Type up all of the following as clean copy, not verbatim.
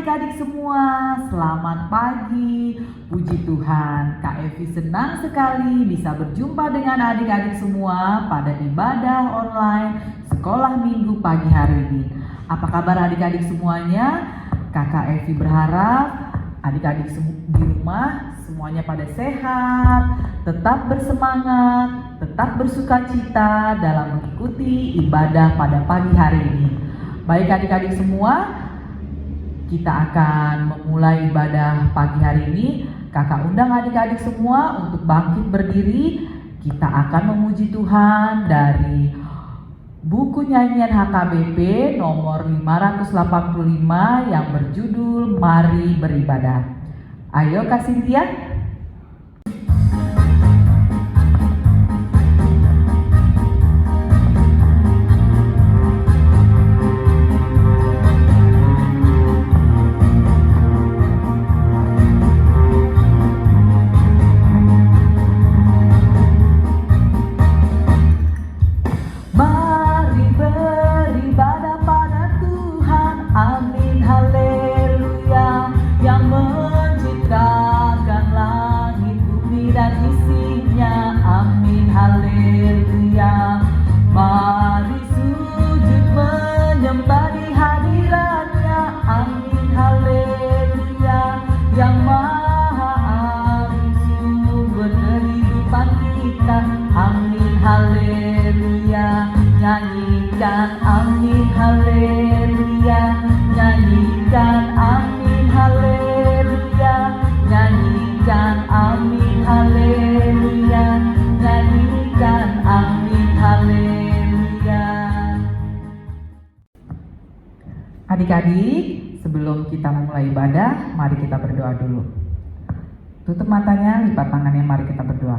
adik-adik semua, selamat pagi. Puji Tuhan, Kak Evi senang sekali bisa berjumpa dengan adik-adik semua pada ibadah online sekolah minggu pagi hari ini. Apa kabar adik-adik semuanya? Kakak Evi berharap adik-adik di rumah semuanya pada sehat, tetap bersemangat, tetap bersukacita dalam mengikuti ibadah pada pagi hari ini. Baik adik-adik semua, kita akan memulai ibadah pagi hari ini. Kakak undang adik-adik semua untuk bangkit berdiri. Kita akan memuji Tuhan dari buku nyanyian HKBP nomor 585 yang berjudul Mari Beribadah. Ayo Kak Cynthia. Adik-adik, sebelum kita memulai ibadah, mari kita berdoa dulu. Tutup matanya, lipat tangannya, mari kita berdoa.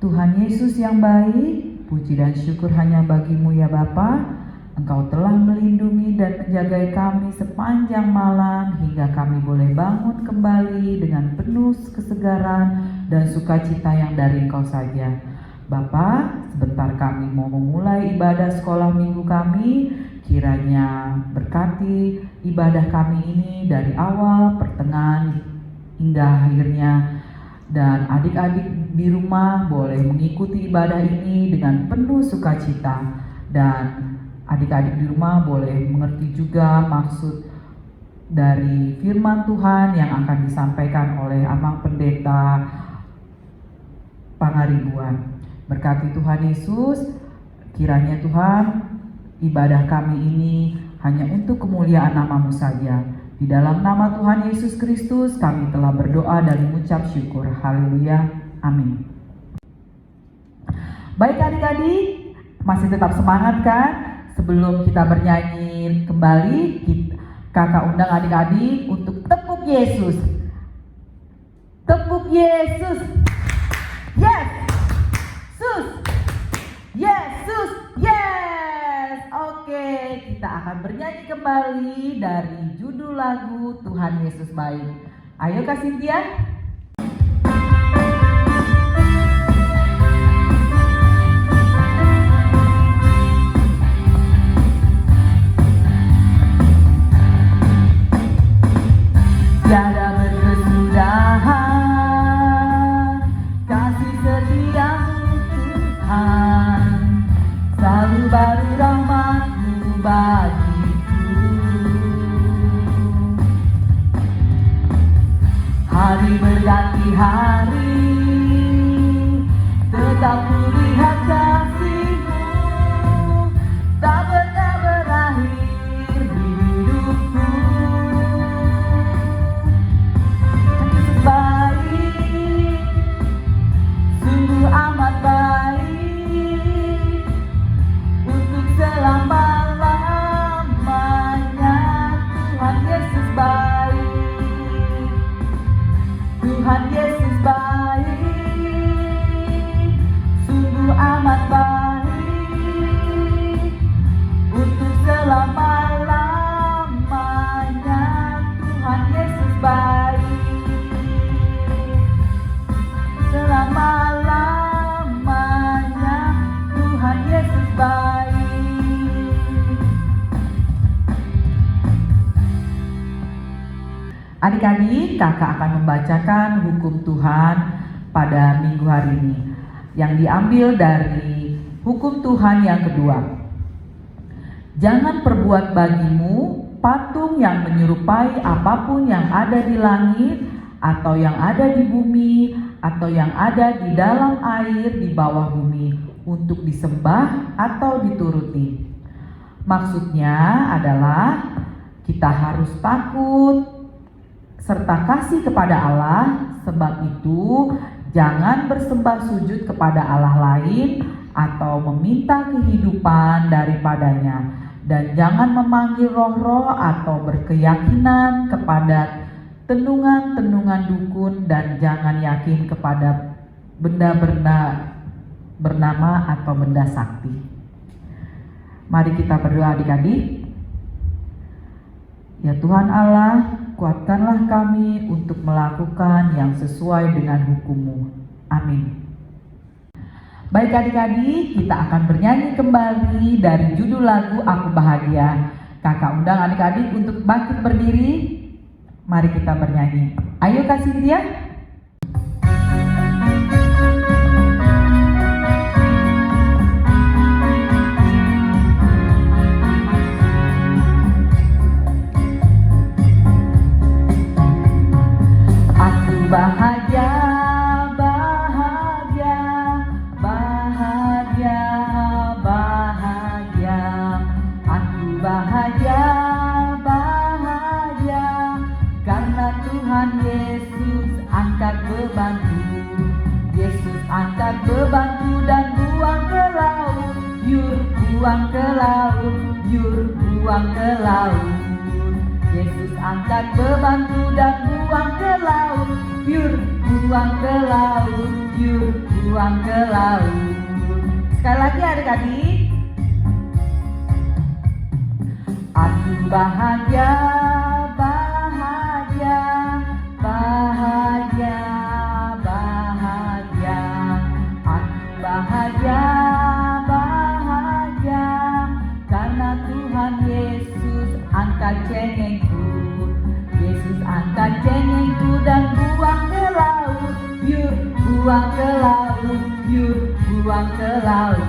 Tuhan Yesus yang baik, puji dan syukur hanya bagi-Mu ya Bapa. Engkau telah melindungi dan menjaga kami sepanjang malam hingga kami boleh bangun kembali dengan penuh kesegaran dan sukacita yang dari Engkau saja. Bapa, sebentar kami mau memulai ibadah sekolah minggu kami. Kiranya berkati ibadah kami ini dari awal, pertengahan, hingga akhirnya. Dan adik-adik di rumah boleh mengikuti ibadah ini dengan penuh sukacita. Dan adik-adik di rumah boleh mengerti juga maksud dari firman Tuhan yang akan disampaikan oleh Amang Pendeta Pangaribuan. Berkati Tuhan Yesus, kiranya Tuhan ibadah kami ini hanya untuk kemuliaan nama-Mu saja. Di dalam nama Tuhan Yesus Kristus kami telah berdoa dan mengucap syukur. Haleluya. Amin. Baik adik-adik, masih tetap semangat kan? Sebelum kita bernyanyi kembali, kakak undang adik-adik untuk tepuk Yesus. Tepuk Yesus. Yes. Sus. Yesus. Yes. Oke, kita akan bernyanyi kembali dari judul lagu Tuhan Yesus Baik. Ayo Kak Cynthia. Tiada berkesudahan kasih setia Tuhan, selalu baru rahmat-Mu bagiku. Hari berganti hari, tetap kulihat kasih-Mu, tak pernah berakhir di hidupku. Baik, sungguh amat baik, untuk selama-lamanya. Tuhan Yesus baik, Tuhan Yesus baik, sungguh Adik-adik, kakak akan membacakan hukum Tuhan pada minggu hari ini yang diambil dari hukum Tuhan yang kedua. Jangan perbuat bagimu patung yang menyerupai apapun yang ada di langit atau yang ada di bumi atau yang ada di dalam air di bawah bumi untuk disembah atau dituruti. Maksudnya adalah kita harus takut serta kasih kepada Allah, sebab itu jangan bersembah sujud kepada Allah lain atau meminta kehidupan daripadanya, dan jangan memanggil roh-roh atau berkeyakinan kepada tenungan-tenungan dukun, dan jangan yakin kepada benda-benda bernama atau benda sakti. Mari kita berdoa adik-adik. Ya Tuhan Allah, kuatkanlah kami untuk melakukan yang sesuai dengan hukum-Mu. Amin. Baik adik-adik, kita akan bernyanyi kembali dari judul lagu Aku Bahagia. Kakak undang adik-adik untuk bangkit berdiri. Mari kita bernyanyi. Ayo kasih dia. Bahagia, bahagia, bahagia, bahagia. Aku bahagia, bahagia, karena Tuhan Yesus angkat bebanku. Yesus angkat bebanku dan buang ke laut. Yur, buang ke laut, yur, buang ke laut. Yesus angkat bebanku dan buang ke laut. Yur, buang ke laut, yur, buang ke laut. Sekali lagi adik-adik. Aku bahagia, bahagia, bahagia, bahagia. Aku bahagia, bahagia, karena Tuhan Yesus angkat cengengku. Yesus angkat cengengku dan buang ke laut. Yur, buang ke laut, yur, buang ke laut.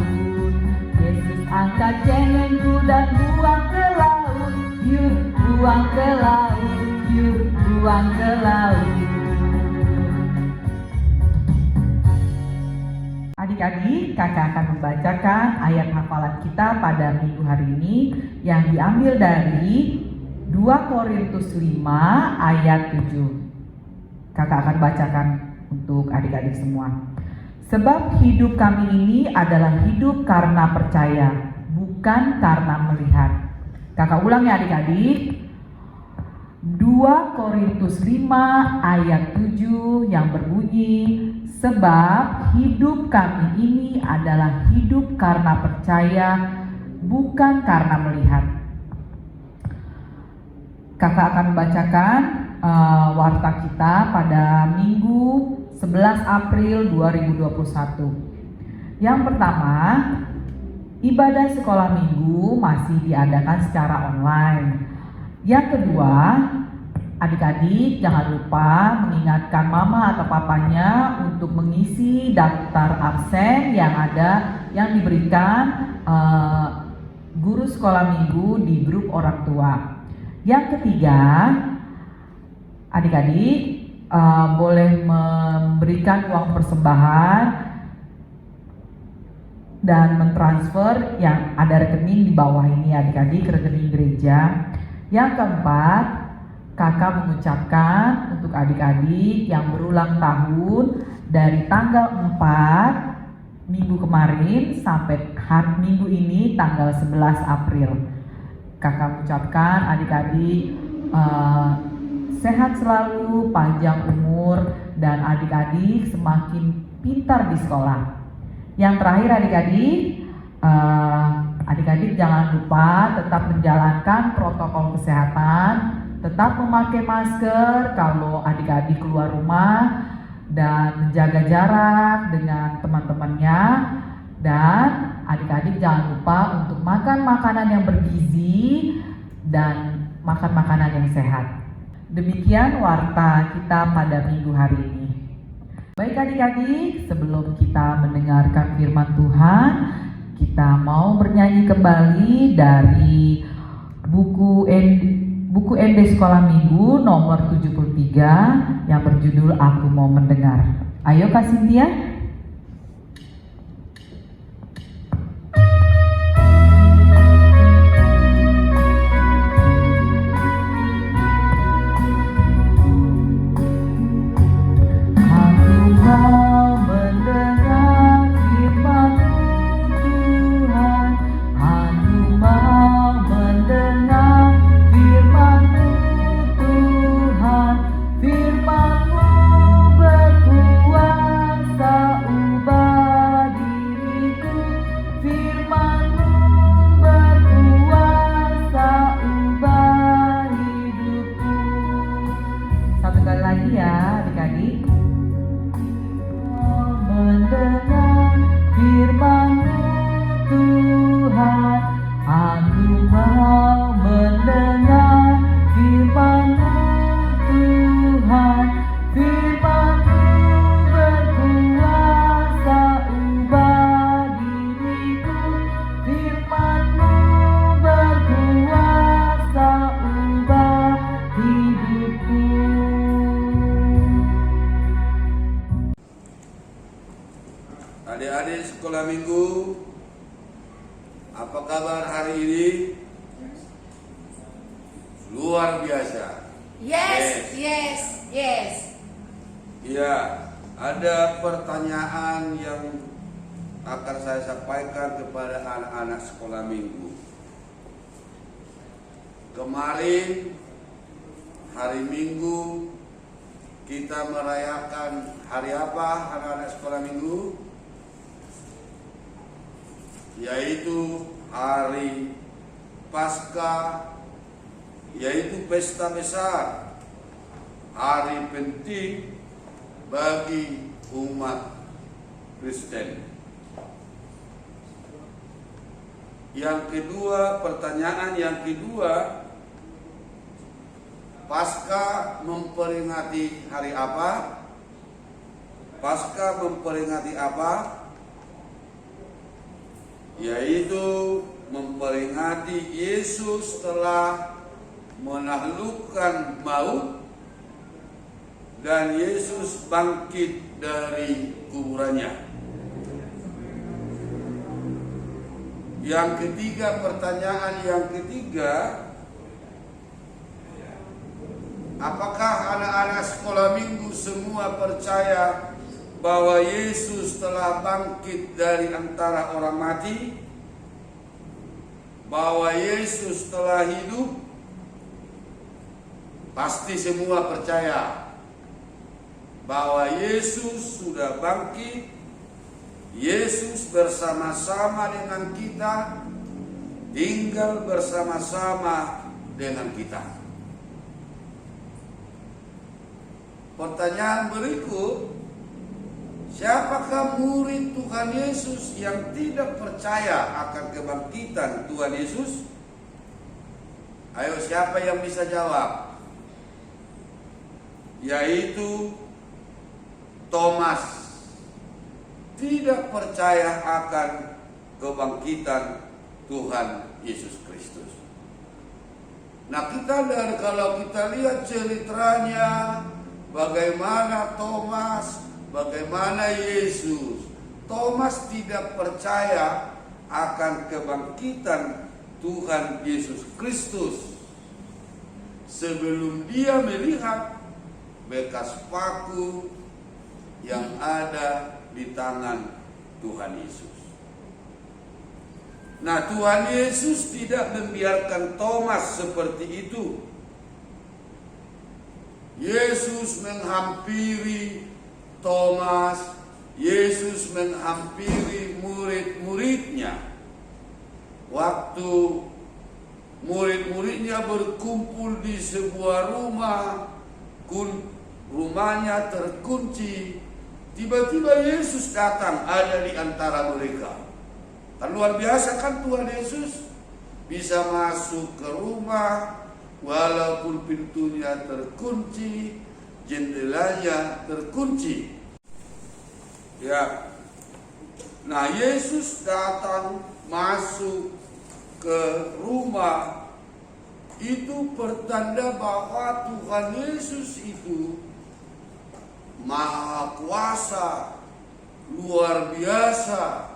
Yesus angkat cengengku dan buang ke laut. Yur, buang ke laut, yur, buang ke laut. Adik-adik, kakak akan membacakan ayat hafalan kita pada minggu hari ini yang diambil dari 2 Korintus 5 ayat 7. Kakak akan bacakan untuk adik-adik semua. Sebab hidup kami ini adalah hidup karena percaya, bukan karena melihat. Kakak ulang ya adik-adik. 2 Korintus 5 ayat 7 yang berbunyi, sebab hidup kami ini adalah hidup karena percaya, bukan karena melihat. Kakak akan membacakan warta kita pada Minggu 11 April 2021. Yang pertama, ibadah sekolah minggu masih diadakan secara online. Yang kedua, adik-adik jangan lupa mengingatkan mama atau papanya untuk mengisi daftar absen yang diberikan guru sekolah minggu di grup orang tua. Yang ketiga, adik-adik boleh memberikan uang persembahan dan mentransfer yang ada rekening di bawah ini adik-adik, rekening gereja. Yang keempat, kakak mengucapkan untuk adik-adik yang berulang tahun dari tanggal 4 minggu kemarin sampai minggu ini tanggal 11 April. Kakak mengucapkan adik-adik sehat selalu, panjang umur, dan adik-adik semakin pintar di sekolah. Yang terakhir adik-adik jangan lupa tetap menjalankan protokol kesehatan, tetap memakai masker kalau adik-adik keluar rumah, dan menjaga jarak dengan teman-temannya. Dan adik-adik jangan lupa untuk makan makanan yang bergizi dan makan makanan yang sehat. Demikian warta kita pada minggu hari ini. Baik adik-adik, sebelum kita mendengarkan firman Tuhan, kita mau bernyanyi kembali dari buku ND Sekolah Minggu nomor 73 yang berjudul Aku Mau Mendengar. Ayo Kak Cynthia. Adik-adik sekolah minggu, apa kabar hari ini? Luar biasa. Yes. Ya, ada pertanyaan yang akan saya sampaikan kepada anak-anak sekolah minggu. Kemarin hari Minggu kita merayakan hari apa anak-anak sekolah minggu? Yaitu hari Paskah, yaitu pesta besar, hari penting bagi umat Kristen. Yang kedua, pertanyaan yang kedua, Paskah memperingati hari apa? Paskah memperingati apa? Yaitu memperingati Yesus telah menaklukkan maut dan Yesus bangkit dari kuburannya. Yang ketiga, pertanyaan yang ketiga, apakah anak-anak sekolah minggu semua percaya bahwa Yesus telah bangkit dari antara orang mati? Bahwa Yesus telah hidup? Pasti semua percaya bahwa Yesus sudah bangkit. Yesus bersama-sama dengan kita, tinggal bersama-sama dengan kita. Pertanyaan berikut, siapakah murid Tuhan Yesus yang tidak percaya akan kebangkitan Tuhan Yesus? Ayo, siapa yang bisa jawab? Yaitu Thomas. Tidak percaya akan kebangkitan Tuhan Yesus Kristus. Nah, kalau kita lihat ceritanya, bagaimana Thomas, bagaimana Yesus. Thomas tidak percaya akan kebangkitan Tuhan Yesus Kristus sebelum dia melihat bekas paku yang ada di tangan Tuhan Yesus. Nah, Tuhan Yesus tidak membiarkan Thomas seperti itu. Yesus menghampiri Thomas, Yesus menghampiri murid-muridnya. Waktu murid-muridnya berkumpul di sebuah rumah, rumahnya terkunci, tiba-tiba Yesus datang ada di antara mereka. Kan luar biasa kan Tuhan Yesus bisa masuk ke rumah, walaupun pintunya terkunci, jendelanya terkunci. Ya. Nah, Yesus datang masuk ke rumah, itu pertanda bahwa Tuhan Yesus itu Maha Kuasa, luar biasa,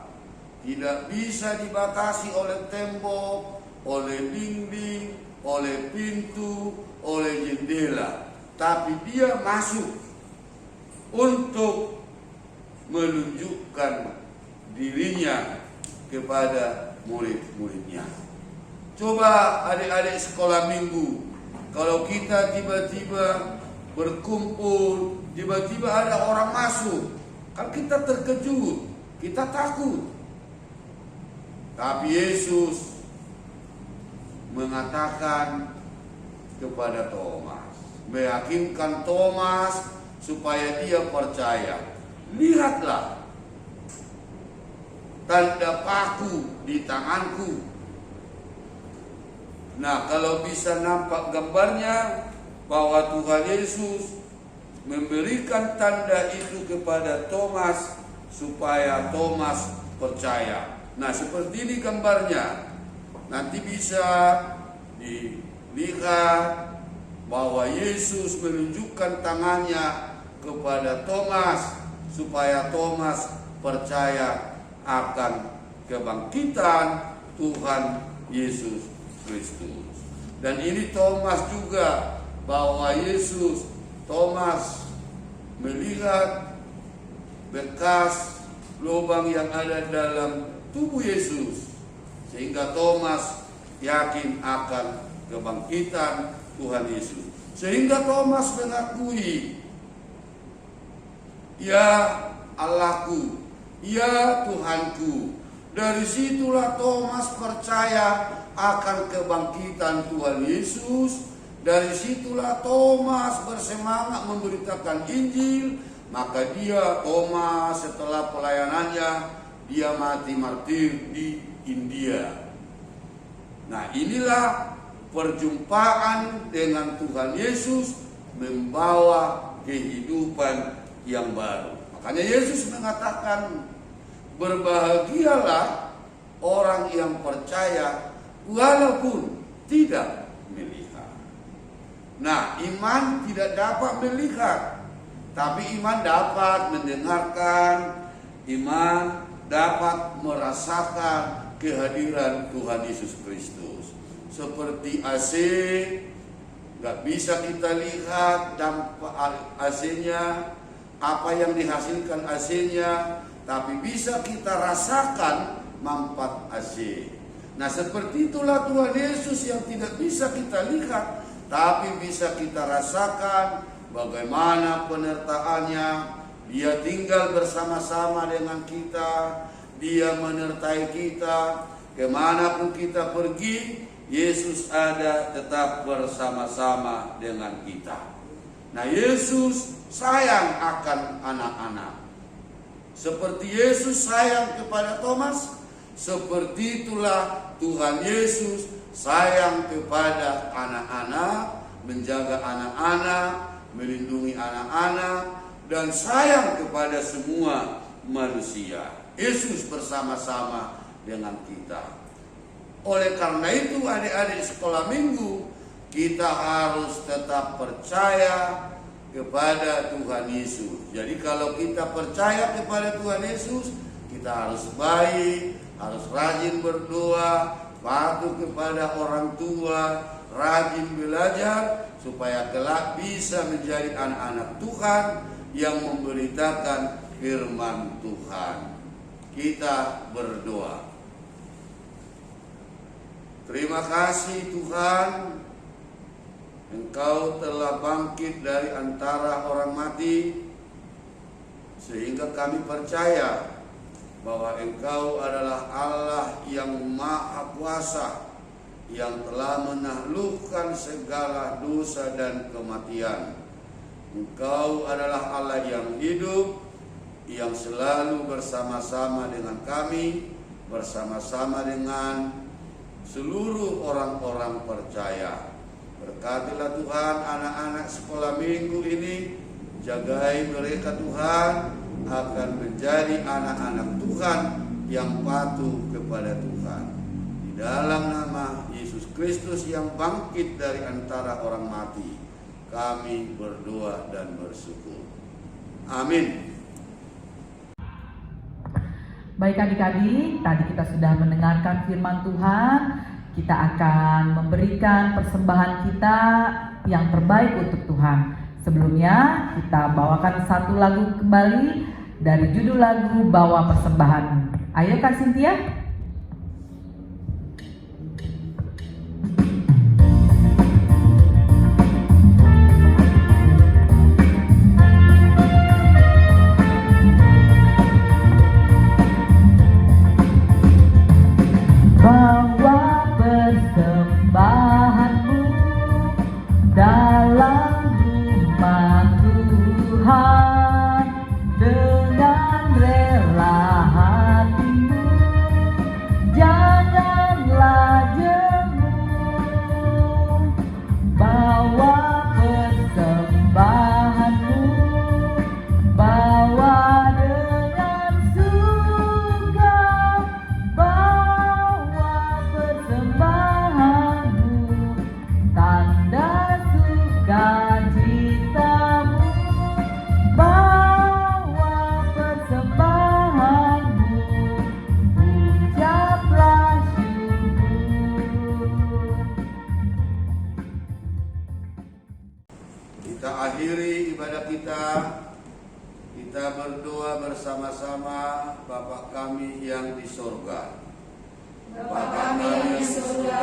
tidak bisa dibatasi oleh tembok, oleh dinding, oleh pintu, oleh jendela. Tapi dia masuk untuk menunjukkan dirinya kepada murid-muridnya. Coba adik-adik sekolah minggu, kalau kita tiba-tiba berkumpul, tiba-tiba ada orang masuk, kan kita terkejut, kita takut. Tapi Yesus mengatakan kepada Thomas, meyakinkan Thomas supaya dia percaya. Lihatlah tanda paku di tanganku. Nah, kalau bisa nampak gambarnya bahwa Tuhan Yesus memberikan tanda itu kepada Thomas supaya Thomas percaya. Nah, seperti ini gambarnya. Nanti bisa dilihat bahwa Yesus menunjukkan tangannya kepada Thomas supaya Thomas percaya akan kebangkitan Tuhan Yesus Kristus. Dan ini Thomas juga, bahwa Thomas melihat bekas lubang yang ada dalam tubuh Yesus, sehingga Thomas yakin akan kebangkitan Tuhan Yesus. Sehingga Thomas mengakui, ya Allahku, ya Tuhanku. Dari situlah Thomas percaya akan kebangkitan Tuhan Yesus. Dari situlah Thomas bersemangat memberitakan Injil. Maka Thomas setelah pelayanannya, dia mati martir di India. Nah, inilah perjumpaan dengan Tuhan Yesus membawa kehidupan yang baru. Makanya Yesus mengatakan, berbahagialah orang yang percaya walaupun tidak melihat. Nah, iman tidak dapat melihat, tapi iman dapat mendengarkan, iman dapat merasakan kehadiran Tuhan Yesus Kristus. Seperti AC, gak bisa kita lihat dampak AC-nya, apa yang dihasilkan AC-nya, tapi bisa kita rasakan manfaat AC. Nah, seperti itulah Tuhan Yesus yang tidak bisa kita lihat, tapi bisa kita rasakan bagaimana penyertaannya. Dia tinggal bersama-sama dengan kita, dia menyertai kita, kemanapun kita pergi, Yesus ada tetap bersama-sama dengan kita. Nah, Yesus sayang akan anak-anak. Seperti Yesus sayang kepada Thomas, seperti itulah Tuhan Yesus sayang kepada anak-anak, menjaga anak-anak, melindungi anak-anak, dan sayang kepada semua manusia. Yesus bersama-sama dengan kita. Oleh karena itu, adik-adik sekolah minggu, kita harus tetap percaya kepada Tuhan Yesus. Jadi kalau kita percaya kepada Tuhan Yesus, kita harus baik, harus rajin berdoa, patuh kepada orang tua, rajin belajar, supaya kelak bisa menjadi anak-anak Tuhan yang memberitakan firman Tuhan. Kita berdoa. Terima kasih Tuhan, Engkau telah bangkit dari antara orang mati, sehingga kami percaya bahwa Engkau adalah Allah yang Maha Kuasa, yang telah menaklukkan segala dosa dan kematian. Engkau adalah Allah yang hidup, yang selalu bersama-sama dengan kami, bersama-sama dengan seluruh orang-orang percaya. Berkatilah Tuhan anak-anak sekolah minggu ini, jagai mereka Tuhan akan menjadi anak-anak Tuhan yang patuh kepada Tuhan. Di dalam nama Yesus Kristus yang bangkit dari antara orang mati, kami berdoa dan bersyukur. Amin. Baik adik-adik, tadi kita sudah mendengarkan firman Tuhan. Kita akan memberikan persembahan kita yang terbaik untuk Tuhan. Sebelumnya kita bawakan satu lagu kembali dari judul lagu Bawa Persembahan. Ayo Kak Cynthia. Bawa persembahanmu dalam rumah Tuhan dengan rela hatimu, janganlah jemu. Bawa persembahanmu, bawa dengan suka, bawa persembahanmu, tanda sukacitamu, bawa persembahanmu, ucaplah syukur. Kita akhiri ibadah kita. Kita berdoa bersama-sama. Bapa kami yang di sorga, Bapa kami yang di surga,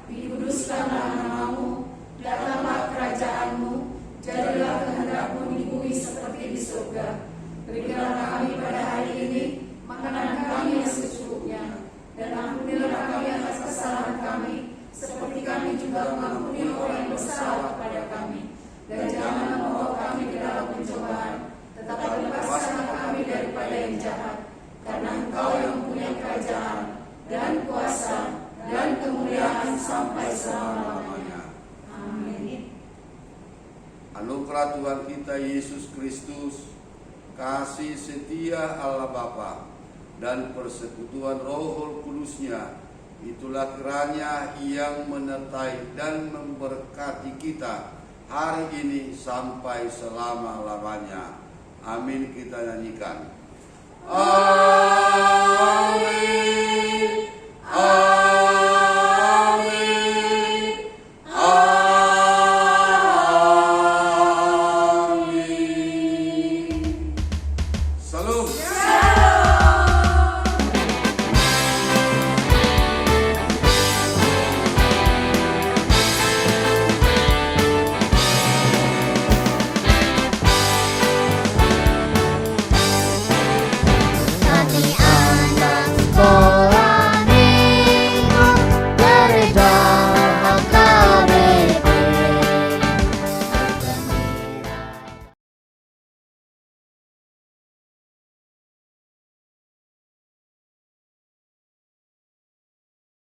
dikuduskanlah namamu, datanglah kerajaanmu, jadilah kehendakmu di bumi seperti di surga. Berikanlah kami pada hari ini makanan kami yang secukupnya, dan ampunilah kami atas kesalahan kami, seperti kami juga mengampuni orang yang bersalah kepada kami. Dan jangan membawa kami ke dalam pencobaan, tetapi lepaskanlah kami daripada yang jahat. Karena Engkau yang mempunyai kerajaan dan kuasa dan kemuliaan sampai selama-lamanya. Amin. Anugerah Tuhan kita Yesus Kristus, kasih setia Allah Bapa, dan persekutuan Roh Kudus-Nya, itulah kiranya yang menyertai dan memberkati kita hari ini sampai selama-lamanya. Amin. Kita nyanyikan. Amin. Amin. Amin. Salam.